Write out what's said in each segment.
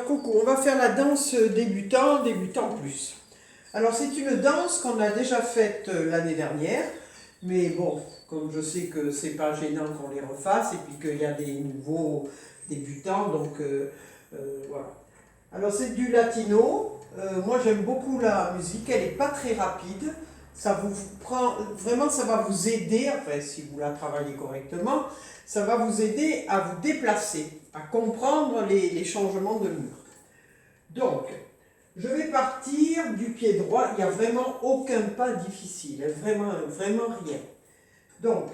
coucou, on va faire la danse débutant, débutant plus. Alors c'est une danse qu'on a déjà faite l'année dernière, mais bon, comme je sais que c'est pas gênant qu'on les refasse, et puis qu'il y a des nouveaux débutants, donc voilà. Alors c'est du latino, moi j'aime beaucoup la musique, elle n'est pas très rapide, ça vous prend, vraiment ça va vous aider, enfin si vous la travaillez correctement, ça va vous aider à vous déplacer, à comprendre les changements de mur. Donc, je vais partir du pied droit, il n'y a vraiment aucun pas difficile, vraiment, vraiment rien. Donc,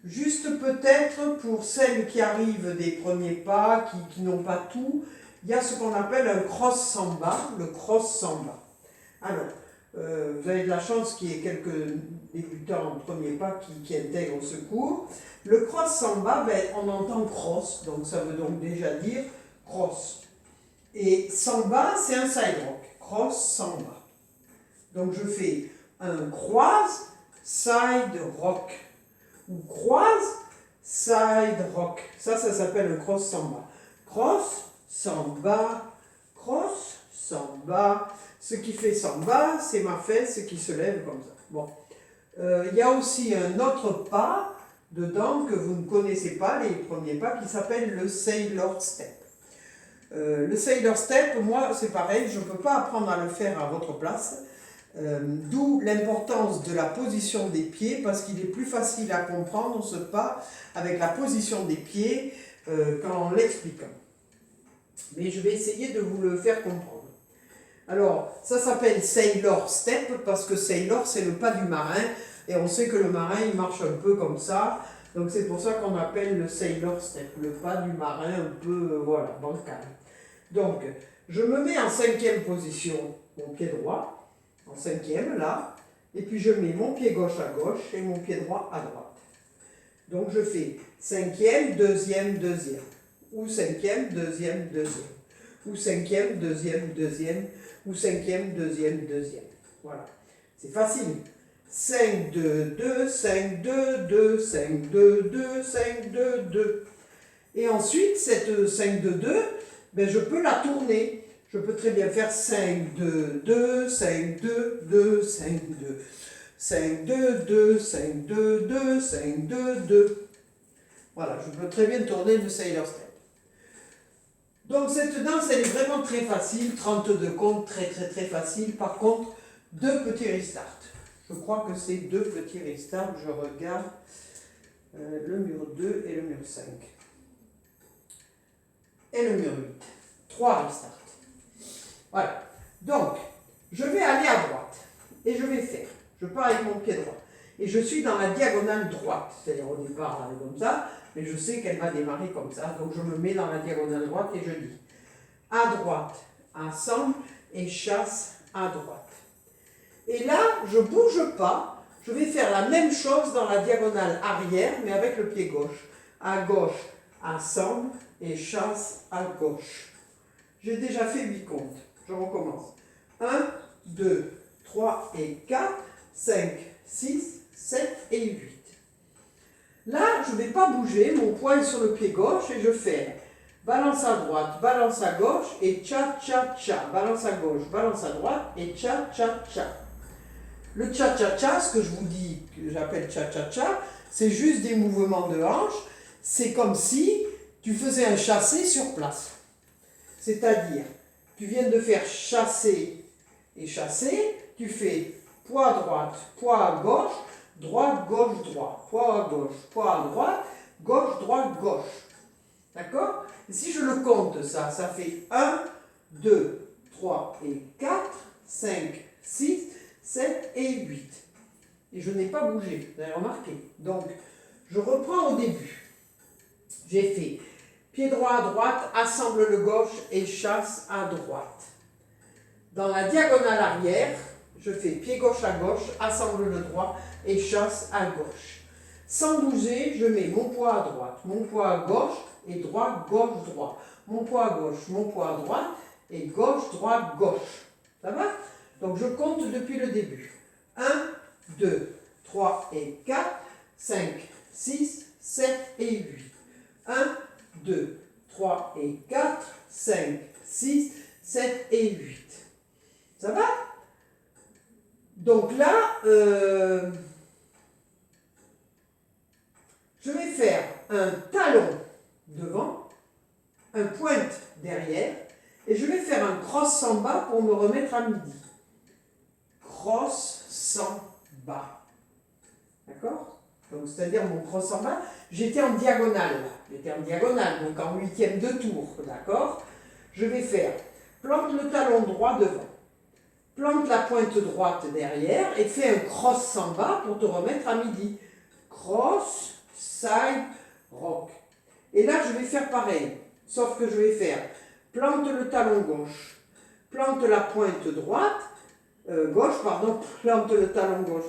juste peut-être pour celles qui arrivent des premiers pas, qui n'ont pas tout, il y a ce qu'on appelle un cross samba, le cross samba. Alors, vous avez de la chance qu'il y ait quelques débutants en premier pas qui intègrent ce cours. Le cross samba, ben, on entend cross, donc ça veut donc déjà dire cross. Et samba, c'est un side rock. Cross samba. Donc je fais un croise, side rock. Ou croise, side rock. Ça s'appelle le cross samba. Cross, samba, cross, samba. Ce qui fait samba, c'est ma fesse qui se lève comme ça. Bon. Il y a aussi un autre pas dedans que vous ne connaissez pas, les premiers pas, qui s'appelle le Sailor Step. Le Sailor Step, moi, c'est pareil, je ne peux pas apprendre à le faire à votre place. D'où l'importance de la position des pieds, parce qu'il est plus facile à comprendre ce pas avec la position des pieds qu'en l'expliquant. Mais je vais essayer de vous le faire comprendre. Alors, ça s'appelle Sailor Step, parce que Sailor, c'est le pas du marin, et on sait que le marin, il marche un peu comme ça, donc c'est pour ça qu'on appelle le Sailor Step, le pas du marin un peu, voilà, bancal. Donc, je me mets en cinquième position, mon pied droit, en cinquième, là, et puis je mets mon pied gauche à gauche et mon pied droit à droite. Donc, je fais cinquième, deuxième, deuxième, ou cinquième, deuxième, deuxième, ou cinquième, deuxième, deuxième, ou cinquième, deuxième, deuxième. Voilà, c'est facile. 5, 2, 2, 5, 2, 2, 5, 2, 2, 5, 2, 2. Et ensuite, cette 5, 2, 2, ben, je peux la tourner. Je peux très bien faire 5, 2, 2, 5, 2, 2, 5, 2. 5, 2, 2, 5, 2, 2, 5, 2, 2. Voilà, je peux très bien tourner le Sailor Step. Donc cette danse, elle est vraiment très facile, 32 comptes, très très très facile. Par contre, 2 petits restarts. Je crois que c'est 2 petits restarts. Je regarde le mur 2 et le mur 5. Et le mur 8. 3 restarts. Voilà. Donc, je vais aller à droite. Et je vais faire. Je pars avec mon pied droit. Et je suis dans la diagonale droite. C'est-à-dire au départ, elle est comme ça. Mais je sais qu'elle va démarrer comme ça. Donc, je me mets dans la diagonale droite et je dis à droite, ensemble et chasse à droite. Et là, je ne bouge pas. Je vais faire la même chose dans la diagonale arrière, mais avec le pied gauche. À gauche, ensemble et chasse à gauche. J'ai déjà fait 8 comptes. Je recommence. 1, 2, 3 et 4, 5, 6, 7 et 8. Là, je ne vais pas bouger, mon poing est sur le pied gauche et je fais balance à droite, balance à gauche et cha-cha-cha. Balance à gauche, balance à droite et cha-cha-cha. Le cha-cha-cha, ce que je vous dis, que j'appelle cha-cha-cha, c'est juste des mouvements de hanche. C'est comme si tu faisais un chassé sur place. C'est-à-dire, tu viens de faire chasser et chasser, tu fais poids à droite, poids à gauche, droite, gauche, droite, poids à gauche, poids à droite, gauche, droite, gauche. D'accord? Et si je le compte, ça fait 1, 2, 3 et 4, 5, 6, 7 et 8. Et je n'ai pas bougé, vous avez remarqué. Donc, je reprends au début. J'ai fait pied droit à droite, assemble le gauche et chasse à droite. Dans la diagonale arrière, je fais pied gauche à gauche, assemble le droit et chasse à gauche. Sans bouger, je mets mon poids à droite, mon poids à gauche et droite, gauche, droite. Mon poids à gauche, mon poids à droite et gauche, droite, gauche. Ça va? Donc je compte depuis le début. 1, 2, 3 et 4, 5, 6, 7 et 8. 1, 2, 3 et 4, 5, 6, 7 et 8. Ça va? Donc là, je vais faire un talon devant, un pointe derrière, et je vais faire un cross samba pour me remettre à midi. Cross samba. D'accord? Donc c'est-à-dire mon cross samba, j'étais en diagonale. J'étais en diagonale, donc en huitième de tour. D'accord? Je vais faire plante le talon droit devant, plante la pointe droite derrière et fais un cross samba pour te remettre à midi. Cross, side, rock. Et là, je vais faire pareil, sauf que je vais faire plante le talon gauche, plante la pointe droite, gauche, pardon, plante le talon gauche,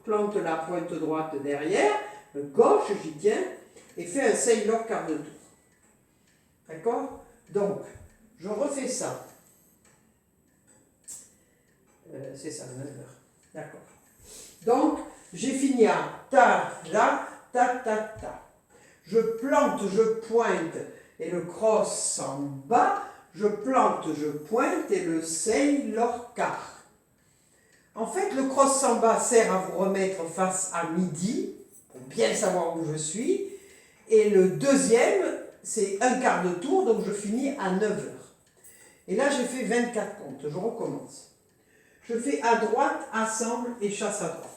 plante la pointe droite derrière, gauche, j'y tiens, et fais un sailor quart de tour. D'accord? Donc, je refais ça. C'est ça, 9 heures. D'accord. Donc, j'ai fini à ta, la, ta, ta, ta. Je plante, je pointe et le cross en bas. Je plante, je pointe et le sailor quart. En fait, le cross samba sert à vous remettre face à midi, pour bien savoir où je suis. Et le deuxième, c'est un quart de tour, donc je finis à 9 heures. Et là, j'ai fait 24 comptes. Je recommence. Je fais à droite, assemble et chasse à droite.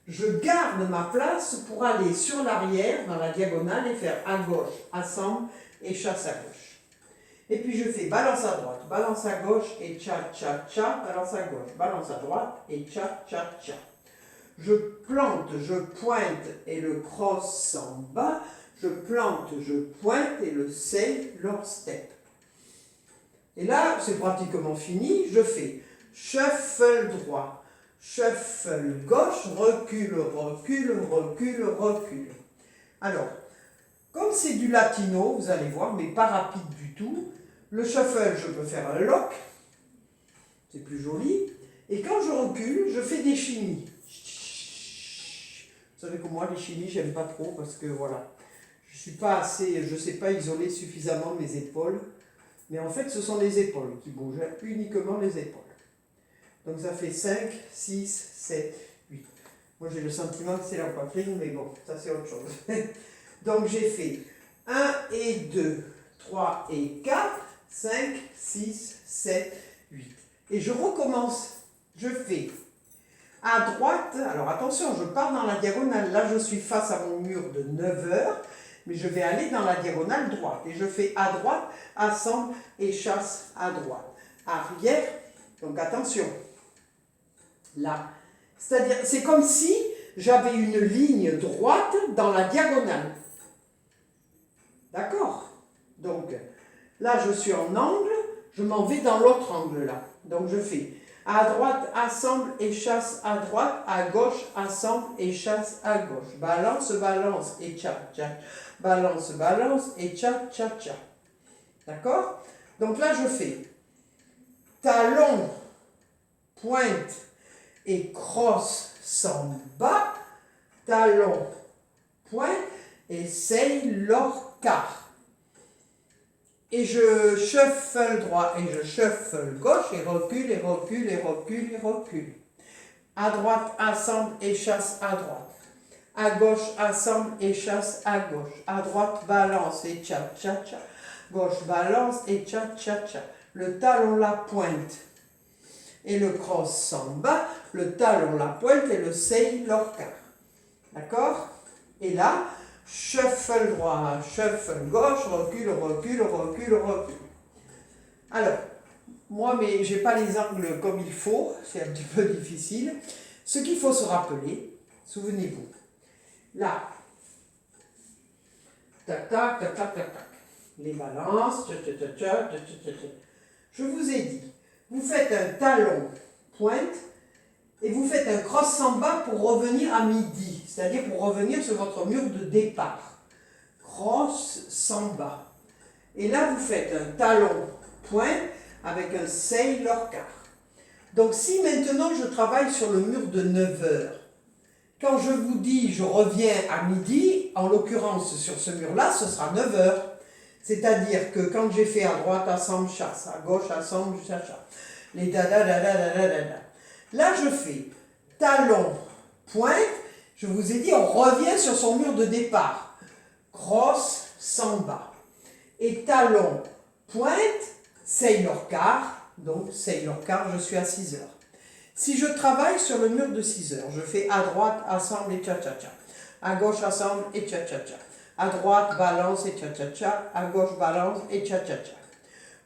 Je garde ma place pour aller sur l'arrière, dans la diagonale, et faire à gauche, assemble et chasse à gauche. Et puis je fais balance à droite, balance à gauche et tcha, tcha, tcha, balance à gauche, balance à droite et tcha, tcha, tcha. Je plante, je pointe et le cross en bas. Je plante, je pointe et le sailor step. Et là, c'est pratiquement fini. Je fais shuffle droit, shuffle gauche, recule, recule, recule, recule. Alors, comme c'est du latino, vous allez voir, mais pas rapide du tout, le shuffle, je peux faire un lock, c'est plus joli. Et quand je recule, je fais des chimies. Vous savez que moi, les chimies, j'aime pas trop parce que voilà, je suis pas assez, je sais pas isoler suffisamment mes épaules. Mais en fait, ce sont les épaules qui bougent, uniquement les épaules. Donc ça fait 5, 6, 7, 8. Moi j'ai le sentiment que c'est la poitrine, mais bon, ça c'est autre chose. Donc j'ai fait 1 et 2, 3 et 4, 5, 6, 7, 8. Et je recommence. Je fais à droite, alors attention, je pars dans la diagonale. Là je suis face à mon mur de 9 heures, mais je vais aller dans la diagonale droite. Et je fais à droite, assemble et chasse à droite. Arrière, donc attention. Là. C'est-à-dire, c'est comme si j'avais une ligne droite dans la diagonale. D'accord? Donc, là, je suis en angle, je m'en vais dans l'autre angle là. Donc, je fais à droite, assemble et chasse à droite, à gauche, assemble et chasse à gauche. Balance, balance et tcha, tcha. Balance, balance et tcha, tcha, tcha. D'accord? Donc là, je fais talon, pointe et cross samba, talon, pointe et sailor quart. Et je shuffle droit et je shuffle gauche et recule et recule et recule et recule. À droite, assemble et chasse à droite. À gauche, assemble et chasse à gauche. À droite, balance et tcha, tcha, tcha. Gauche, balance et tcha, tcha, tcha. Le talon, la pointe et le cross samba. Le talon, la pointe et le sailor quart. D'accord? Et là, shuffle droit, shuffle gauche, recule, recule, recule, recule. Alors, moi, mais j'ai pas les angles comme il faut, c'est un petit peu difficile. Ce qu'il faut se rappeler, souvenez-vous, là, tac, tac, tac, tac, tac, tac. Les balances, je vous ai dit, vous faites un talon pointe et vous faites un cross samba pour revenir à midi, c'est-à-dire pour revenir sur votre mur de départ. Cross samba. Et là, vous faites un talon pointe avec un sailor quart. Donc, si maintenant je travaille sur le mur de 9 heures, quand je vous dis je reviens à midi, en l'occurrence sur ce mur-là, ce sera 9 heures. C'est-à-dire que quand j'ai fait à droite, assemble, chasse, à gauche, assemble, chasse, les da da da da da da da da. Là, je fais talon, pointe. Je vous ai dit, on revient sur son mur de départ. Cross, samba. Et talon, pointe, Sailor car. Donc, Sailor car, je suis à 6 heures. Si je travaille sur le mur de 6 heures, je fais à droite, assemble et cha-cha-cha. À gauche, assemble et cha-cha-cha. À droite, balance et cha-cha-cha. À gauche, balance et cha-cha-cha.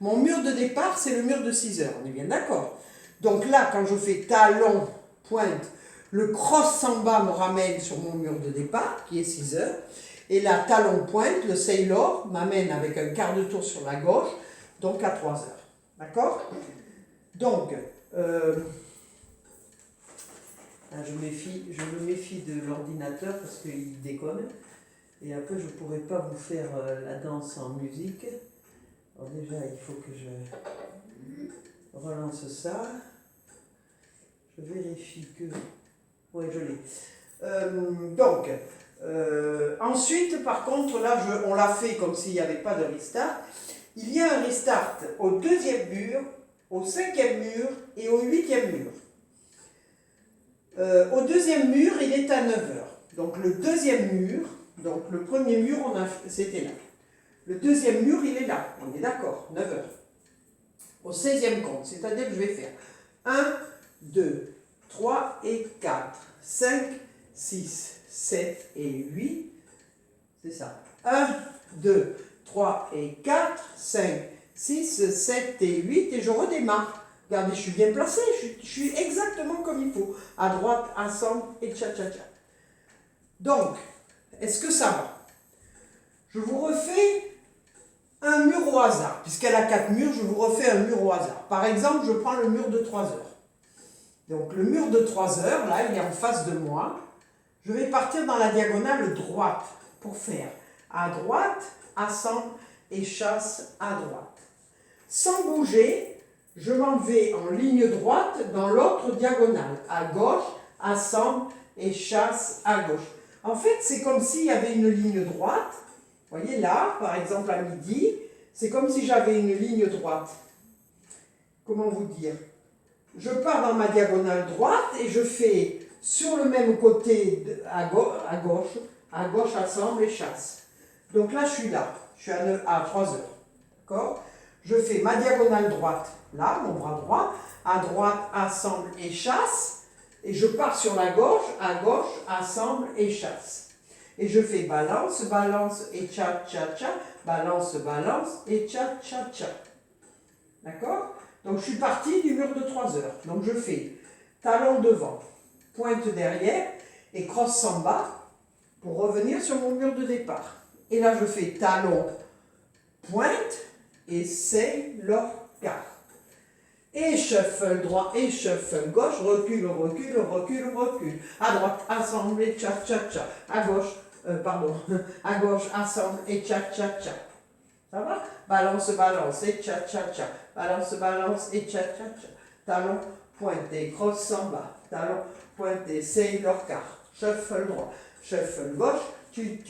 Mon mur de départ, c'est le mur de 6 heures. On est bien d'accord? Donc là, quand je fais talon, pointe, le cross samba me ramène sur mon mur de départ, qui est 6 heures. Et là, talon, pointe, le sailor m'amène avec un quart de tour sur la gauche, donc à 3 heures. D'accord? Donc, je me méfie de l'ordinateur parce qu'il déconne. Et après, je ne pourrai pas vous faire la danse en musique. Alors déjà, il faut que je relance ça. Je vérifie que... Oui, je l'ai. Ensuite, par contre, là, on l'a fait comme s'il n'y avait pas de restart. Il y a un restart au 2e mur, au 5e mur et au 8e mur. Au 2e mur, il est à 9 heures. Donc le 2e mur, donc le premier mur, c'était là. Le 2e mur, il est là. On est d'accord, 9 heures. Au 16e compte, c'est-à-dire que je vais faire 1, 2, 3 et 4, 5, 6, 7 et 8. C'est ça. 1, 2, 3 et 4, 5, 6, 7 et 8 et je redémarre. Regardez, je suis bien placé, je suis exactement comme il faut. À droite, ensemble et cha-cha-cha. Donc, est-ce que ça va? Je vous refais un mur au hasard. Puisqu'elle a 4 murs, je vous refais un mur au hasard. Par exemple, je prends le mur de 3 heures. Donc, le mur de 3 heures, là, il est en face de moi. Je vais partir dans la diagonale droite pour faire à droite, ensemble et chasse à droite. Sans bouger, je m'en vais en ligne droite dans l'autre diagonale, à gauche, ensemble et chasse à gauche. En fait, c'est comme s'il y avait une ligne droite. Vous voyez là, par exemple à midi, c'est comme si j'avais une ligne droite. Comment vous dire? Je pars dans ma diagonale droite et je fais sur le même côté à gauche, ensemble et chasse. Donc là, je suis là, je suis à 3 heures. D'accord? Je fais ma diagonale droite, là, mon bras droit, à droite, ensemble et chasse, et je pars sur la gauche, à gauche, ensemble et chasse. Et je fais balance, balance et cha-cha-cha, balance, balance et cha-cha-cha. D'accord? Donc je suis parti du mur de 3 heures. Donc je fais talon devant, pointe derrière et cross samba pour revenir sur mon mur de départ. Et là je fais talon, pointe, et Sailor car. Et shuffle droit, et shuffle gauche, recule, recule, recule, recule. À droite, ensemble et cha-cha-cha. À gauche, à gauche, ensemble et cha-cha-cha. Ça va? Balance, balance et cha-cha-cha. Balance, balance et cha-cha-cha. Talon, pointé, cross samba. Talon, pointé, Sailor car. Shuffle droit, shuffle gauche, tu.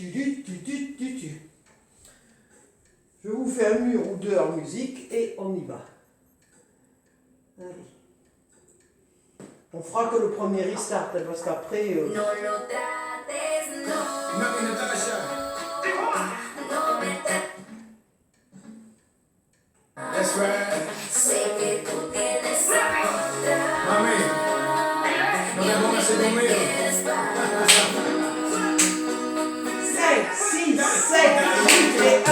Je vous fais un mur ou deux en musique et on y va. Allez. On fera que le premier restart parce qu'après... That's right. Sé que tú tienes otra. Mami, no me pongas así conmigo. 5, 6, 7, 8 et 1,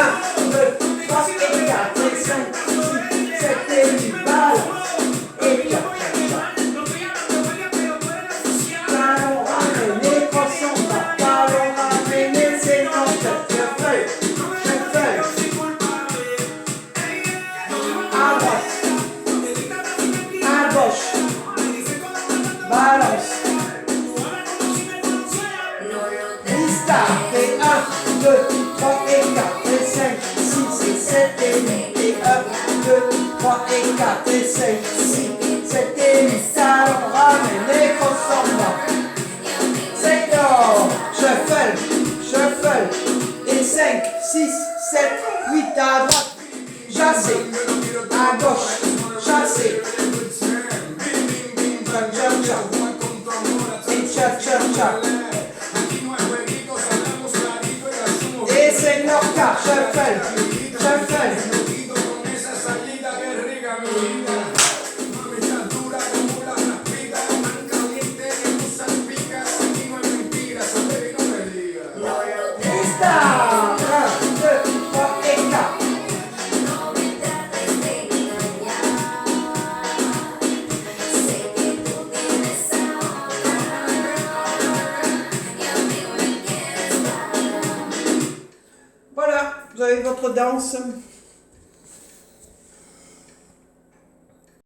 2, 3 et 4 et 5, 6, 7 et 8, balance et cha-cha-cha. Talon ramené, cross samba, talon ramené, c'est notre shuffle, shuffle. À droite, à gauche, balance. Restart et 1, 2, 3 et 4 et 5, 6, autre danse?